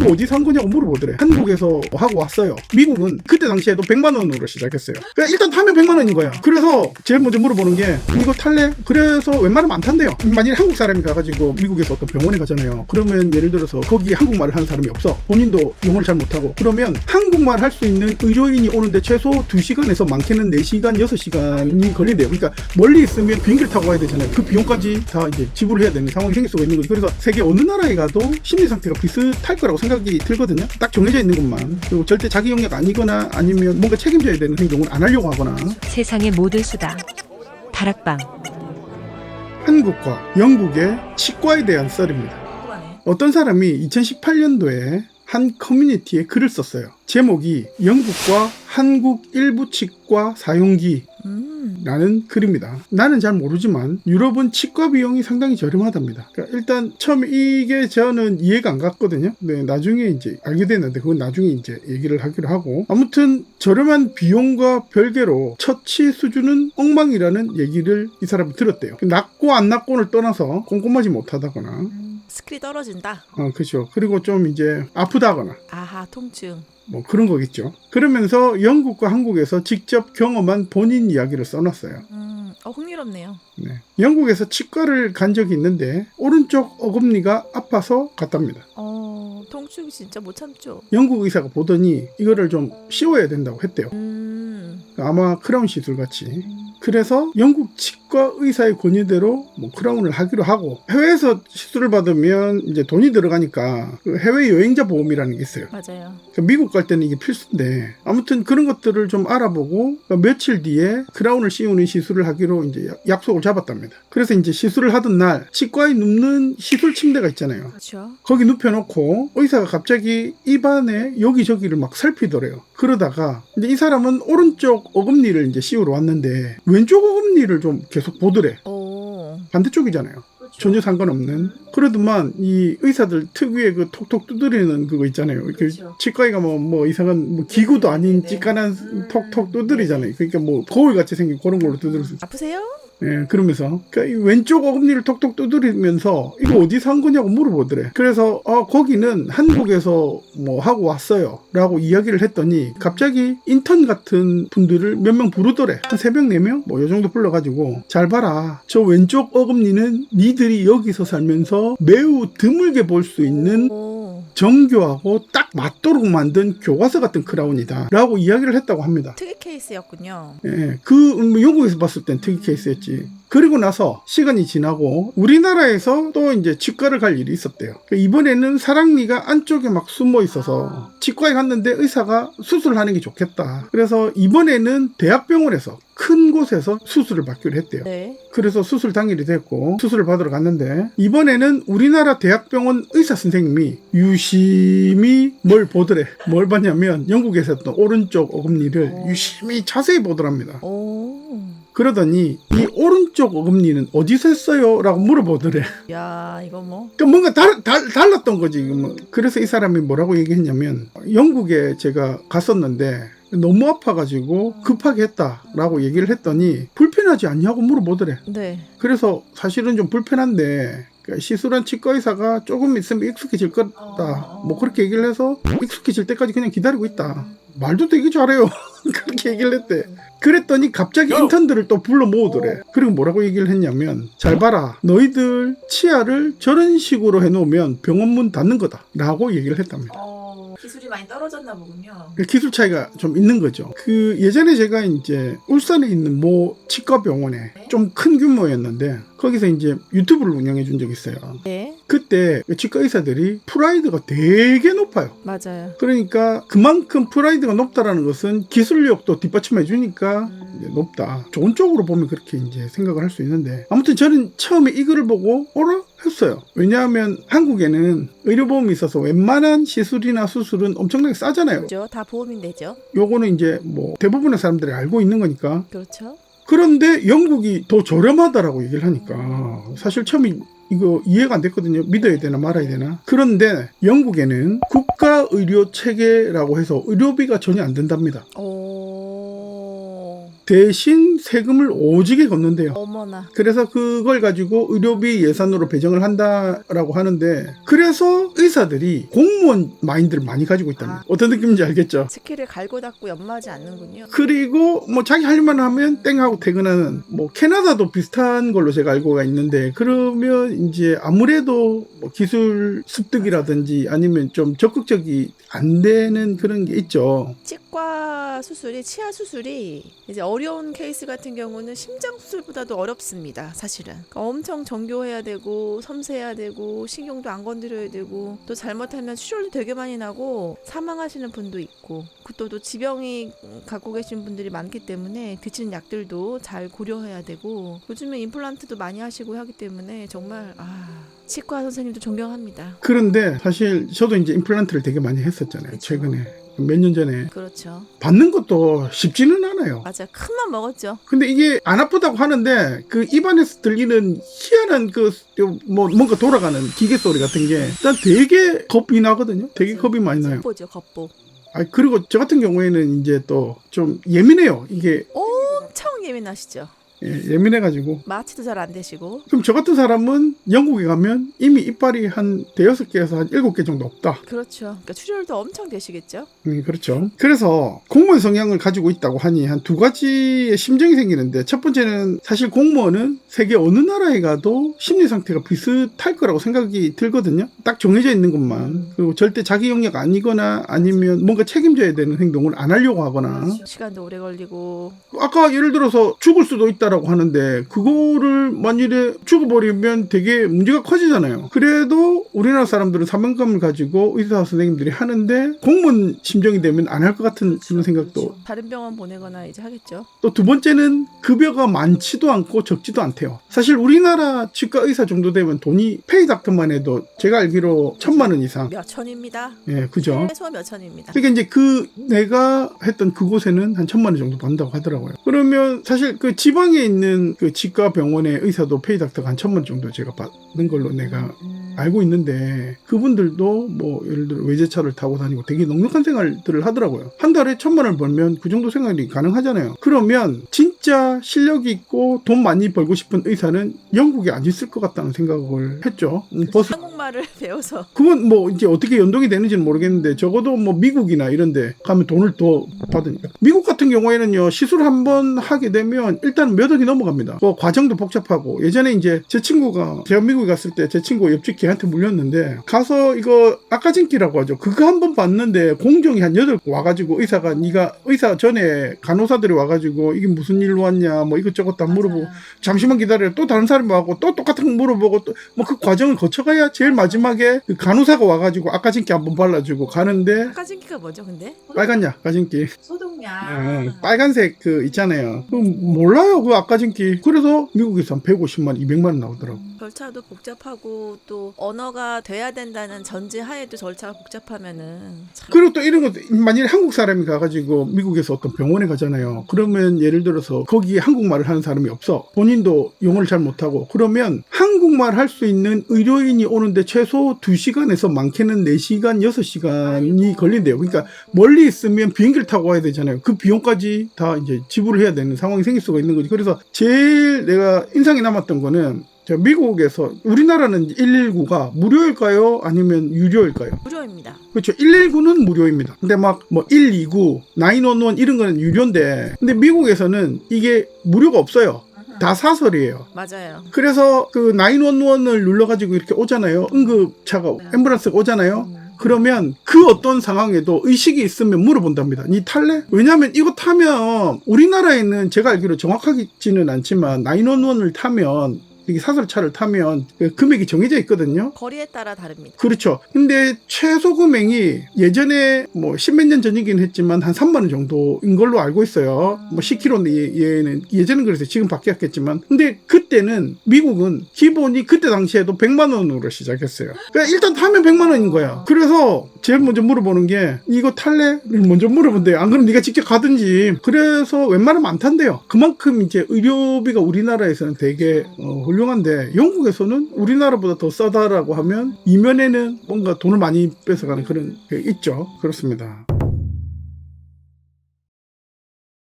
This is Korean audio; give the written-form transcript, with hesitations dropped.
이거 어디서 한 거냐고 물어보더래. 한국에서 하고 왔어요. 미국은 그때 당시에도 100만 원으로 시작했어요. 그러니까 일단 타면 100만 원인 거야. 그래서 제일 먼저 물어보는 게 이거 탈래? 그래서 웬만하면 안 탄대요. 만약에 한국 사람이 가가지고 미국에서 어떤 병원에 가잖아요. 그러면 예를 들어서 거기에 한국말을 하는 사람이 없어. 본인도 영어를 잘 못하고. 그러면 한국말 할 수 있는 의료인이 오는데 최소 2시간에서 많게는 4시간, 6시간이 걸린대요. 그러니까 멀리 있으면 비행기를 타고 가야 되잖아요. 그 비용까지 다 이제 지불을 해야 되는 상황이 생길 수가 있는 거죠. 그래서 세계 어느 나라에 가도 심리 상태가 비슷할 거라고 생각이 들거든요. 딱 정해져 있는 것만. 그리고 절대 자기 영역 아니거나 아니면 뭔가 책임져야 되는 행동을 안 하려고 하거나. 세상의 모든 수다. 다락방. 한국과 영국의 치과에 대한 썰입니다. 어떤 사람이 2018년도에 한 커뮤니티에 글을 썼어요. 제목이 영국과 한국 일부 치과 사용기 라는 글입니다. 나는 잘 모르지만 유럽은 치과 비용이 상당히 저렴하답니다. 그러니까 일단 처음에 이게 저는 이해가 안 갔거든요. 네, 나중에 이제 알게 됐는데 그건 나중에 이제 얘기를 하기로 하고, 아무튼 저렴한 비용과 별개로 처치 수준은 엉망이라는 얘기를 이 사람이 들었대요. 낫고 안 낫고를 떠나서 꼼꼼하지 못하다거나 스킬이 떨어진다. 그렇죠. 그리고 좀 이제 아프다거나 아하, 통증. 뭐 그런 거겠죠. 그러면서 영국과 한국에서 직접 경험한 본인 이야기를 써놨어요. 흥미롭네요. 네. 영국에서 치과를 간 적이 있는데 오른쪽 어금니가 아파서 갔답니다. 통증이 진짜 못 참죠. 영국 의사가 보더니 이거를 좀 씌워야 된다고 했대요. 아마 크라운 시술 같이. 그래서 영국 치과 의사의 권유대로 뭐 크라운을 하기로 하고, 해외에서 시술을 받으면 이제 돈이 들어가니까 그 해외 여행자 보험이라는 게 있어요. 맞아요. 그러니까 미국 갈 때는 이게 필수인데, 아무튼 그런 것들을 좀 알아보고 며칠 뒤에 크라운을 씌우는 시술을 하기로 이제 약속을 잡았답니다. 그래서 이제 시술을 하던 날 치과에 눕는 시술 침대가 있잖아요. 그렇죠. 거기 눕혀놓고 의사가 갑자기 입안에 여기저기를 막 살피더래요. 그러다가 이제 이 사람은 오른쪽 어금니를 이제 씌우러 왔는데 왼쪽 어금니를 좀 계속 보더래. 반대쪽이잖아요. 전혀 상관없는. 그러더만 이 의사들 특유의 그 톡톡 두드리는 그거 있잖아요. 그렇죠. 치과에 가면 뭐 이상한 뭐 기구도 아닌 찌깐한 톡톡 두드리잖아요. 그러니까 뭐 거울같이 생긴 그런 걸로 두드릴 수 있어요. 아프세요? 예, 그러면서 그러니까 이 왼쪽 어금니를 톡톡 두드리면서 이거 어디서 한 거냐고 물어보더래. 그래서 거기는 한국에서 뭐 하고 왔어요 라고 이야기를 했더니 갑자기 인턴 같은 분들을 몇 명 부르더래. 한 3명 4명 뭐 요 정도 불러가지고, 잘 봐라, 저 왼쪽 어금니는 니들이 여기서 살면서 매우 드물게 볼 수 있는 정교하고 딱 맞도록 만든 교과서 같은 크라운이다 라고 이야기를 했다고 합니다. 특이 케이스였군요. 예, 영국에서 봤을 땐 특이 케이스였지. 그리고 나서 시간이 지나고 우리나라에서 또 이제 치과를 갈 일이 있었대요. 이번에는 사랑니가 안쪽에 막 숨어 있어서 치과에 갔는데 의사가 수술을 하는 게 좋겠다. 그래서 이번에는 대학병원에서 큰 곳에서 수술을 받기로 했대요. 네. 그래서 수술 당일이 됐고 수술을 받으러 갔는데, 이번에는 우리나라 대학병원 의사 선생님이 유심히 뭘 보더래. 뭘 봤냐면 영국에서 했던 오른쪽 어금니를 유심히 자세히 보더랍니다. 그러더니 이 오른쪽 어금니는 어디서 했어요? 라고 물어보더래. 야, 이거 뭐. 그러니까 뭔가 달랐던 거지. 그래서 이 사람이 뭐라고 얘기했냐면, 영국에 제가 갔었는데 너무 아파가지고 급하게 했다라고 얘기를 했더니 불편하지 않냐고 물어보더래. 네. 그래서 사실은 좀 불편한데 시술한 치과 의사가 조금 있으면 익숙해질 거다, 뭐 그렇게 얘기를 해서 익숙해질 때까지 그냥 기다리고 있다. 말도 되게 잘해요. 그렇게 얘기를 했대. 그랬더니 갑자기 인턴들을 또 불러 모으더래. 그리고 뭐라고 얘기를 했냐면, 잘 봐라, 너희들 치아를 저런 식으로 해놓으면 병원 문 닫는 거다 라고 얘기를 했답니다. 기술이 많이 떨어졌나 보군요. 기술 차이가 좀 있는 거죠. 예전에 제가 이제 울산에 있는 모 치과 병원에 좀 큰 규모였는데 거기서 이제 유튜브를 운영해 준 적이 있어요. 네. 그때 치과 의사들이 프라이드가 되게 높아요. 맞아요. 그러니까 그만큼 프라이드가 높다라는 것은 기술력도 뒷받침해 주니까 높다. 좋은 쪽으로 보면 그렇게 이제 생각을 할 수 있는데, 아무튼 저는 처음에 이 글을 보고 어라? 했어요. 왜냐하면 한국에는 의료보험이 있어서 웬만한 시술이나 수술은 엄청나게 싸잖아요. 그렇죠. 다 보험인데죠. 요거는 이제 뭐 대부분의 사람들이 알고 있는 거니까. 그렇죠. 그런데 영국이 더 저렴하다라고 얘기를 하니까 사실 처음에 이거 이해가 안 됐거든요. 믿어야 되나 말아야 되나. 그런데 영국에는 국가의료체계라고 해서 의료비가 전혀 안 든답니다. 대신 세금을 오지게 걷는데요. 어머나. 그래서 그걸 가지고 의료비 예산으로 배정을 한다라고 하는데, 그래서 의사들이 공무원 마인드를 많이 가지고 있다는 거예요. 어떤 느낌인지 알겠죠? 스킬을 갈고 닦고 연마하지 않는군요. 그리고 뭐 자기 할 일만 하면 땡 하고 퇴근하는, 뭐 캐나다도 비슷한 걸로 제가 알고가 있는데, 그러면 이제 아무래도 뭐 기술 습득이라든지 아니면 좀 적극적이 안 되는 그런 게 있죠. 치과 수술이, 치아 수술이 이제 어려운 케이스 같은 경우는 심장 수술보다도 어렵습니다. 사실은. 그러니까 엄청 정교해야 되고 섬세해야 되고 신경도 안 건드려야 되고, 또 잘못하면 출혈도 되게 많이 나고 사망하시는 분도 있고, 또 지병이 갖고 계신 분들이 많기 때문에 드시는 약들도 잘 고려해야 되고, 요즘에 임플란트도 많이 하시고 하기 때문에 정말 치과 선생님도 존경합니다. 그런데 사실 저도 이제 임플란트를 되게 많이 했었잖아요. 그쵸. 최근에. 몇 년 전에. 그렇죠. 받는 것도 쉽지는 않아요. 맞아. 큰 맘 먹었죠. 근데 이게 안 아프다고 하는데 그 입안에서 들리는 희한한 그 뭐 뭔가 돌아가는 기계 소리 같은 게 일단 되게 겁이 나거든요. 되게 겁이 많이 나요. 겉보죠, 겉보. 그리고 저 같은 경우에는 이제 또 좀 예민해요. 이게 엄청 예민하시죠. 예민해가지고. 마취도 잘 안 되시고. 그럼 저 같은 사람은 영국에 가면 이미 이빨이 한 대여섯 개에서 한 7개 정도 없다. 그렇죠. 그러니까 출혈도 엄청 되시겠죠. 그렇죠. 그래서 공무원 성향을 가지고 있다고 하니 한 두 가지의 심정이 생기는데, 첫 번째는 사실 공무원은 세계 어느 나라에 가도 심리 상태가 비슷할 거라고 생각이 들거든요. 딱 정해져 있는 것만. 그리고 절대 자기 영역 아니거나 아니면 뭔가 책임져야 되는 행동을 안 하려고 하거나. 시간도 오래 걸리고. 아까 예를 들어서 죽을 수도 있다라고 하는데, 그거를 만일에 죽어버리면 되게 문제가 커지잖아요. 그래도 우리나라 사람들은 사명감을 가지고 의사 선생님들이 하는데, 공무원 심정이 되면 안 할 것 같은 그런 생각도. 다른 병원 보내거나 이제 하겠죠. 또 두 번째는 급여가 많지도 않고 적지도 않대요. 사실 우리나라 치과 의사 정도 되면 돈이 페이닥터만 해도 제가 알기로 1,000만 원 이상. 몇 천입니다. 예, 그죠? 최소 몇 천입니다. 그러니까 이제 내가 했던 그곳에는 한 1,000만 원 정도 받는다고 하더라고요. 그러면 사실 그 지방에 있는 그 치과 병원의 의사도 페이닥터가 한 1,000만 원 정도 제가 받는 걸로 내가 알고 있는데, 그분들도 뭐 예를 들어 외제차를 타고 다니고 되게 넉넉한 생활들을 하더라고요. 한 달에 1,000만 원을 벌면 그 정도 생활이 가능하잖아요. 그러면 진짜 실력이 있고 돈 많이 벌고 싶은 의사는 영국에 안 있을 것 같다는 생각을 했죠. 한국말을 배워서. 그건 뭐 이제 어떻게 연동이 되는지는 모르겠는데, 적어도 뭐 미국이나 이런 데 가면 돈을 더 받으니까. 미국 같은 경우에는요, 시술 한번 하게 되면 일단 몇 억이 넘어갑니다. 그 과정도 복잡하고. 예전에 이제 제가 미국에 갔을 때 제 친구 옆집 걔한테 물렸는데, 가서 이거 아까진기라고 하죠. 그거 한번 봤는데 공정이 한 8개 와가지고, 의사 전에 간호사들이 와가지고 이게 무슨 일로 왔냐 뭐 이것저것 다 물어보고, 잠시만 기다려, 또 다른 사람이 와고 또 똑같은 거 물어보고, 또 뭐 그 과정을 거쳐가야 제일 마지막에 그 간호사가 와가지고 아까진기 한번 발라주고 가는데. 아까진기가 뭐죠, 근데? 빨간약, 아까진기. 소독약. 빨간색 그 있잖아요. 몰라요, 그 아까진기. 그래서 미국에서 한 150만, 200만 원 나오더라고. 절차도 복잡하고, 또 언어가 돼야 된다는 전제하에도 절차가 복잡하면은 참. 그리고 또 이런 거, 만약에 한국 사람이 가가지고 미국에서 어떤 병원에 가잖아요. 그러면 예를 들어서 거기에 한국말을 하는 사람이 없어. 본인도 영어를 잘 못하고. 그러면 한국말 할 수 있는 의료인이 오는데 최소 2시간에서 많게는 4시간, 6시간이 걸린대요. 그러니까 멀리 있으면 비행기를 타고 와야 되잖아요. 그 비용까지 다 이제 지불을 해야 되는 상황이 생길 수가 있는 거지. 그래서 제일 내가 인상이 남았던 거는, 미국에서, 우리나라는 119가 무료일까요? 아니면 유료일까요? 무료입니다. 그렇죠. 119는 무료입니다. 근데 막 뭐 129, 911 이런 거는 유료인데, 근데 미국에서는 이게 무료가 없어요. 다 사설이에요. 맞아요. 그래서 그 911을 눌러가지고 이렇게 오잖아요. 응급차가, 앰뷸런스가 오잖아요. 그러면 그 어떤 상황에도 의식이 있으면 물어본답니다. 니 탈래? 왜냐하면 이거 타면, 우리나라에는 제가 알기로 정확하지는 않지만 911을 타면, 이게 사설차를 타면 금액이 정해져 있거든요. 거리에 따라 다릅니다. 그렇죠. 근데 최소 금액이 예전에 뭐 10몇 년 전이긴 했지만 한 3만 원 정도인 걸로 알고 있어요. 뭐 10km 예전은 그랬어요. 지금 바뀌었겠지만. 근데 그때는 미국은 기본이 그때 당시에도 100만 원으로 시작했어요. 그러니까 일단 타면 100만 원인 거야. 그래서 제일 먼저 물어보는 게, 이거 탈래? 먼저 물어본대요. 안 그러면 네가 직접 가든지. 그래서 웬만하면 안 탄대요. 그만큼 이제 의료비가 우리나라에서는 되게 훌륭한데, 영국에서는 우리나라보다 더 싸다라고 하면 이면에는 뭔가 돈을 많이 뺏어가는 그런 게 있죠. 그렇습니다.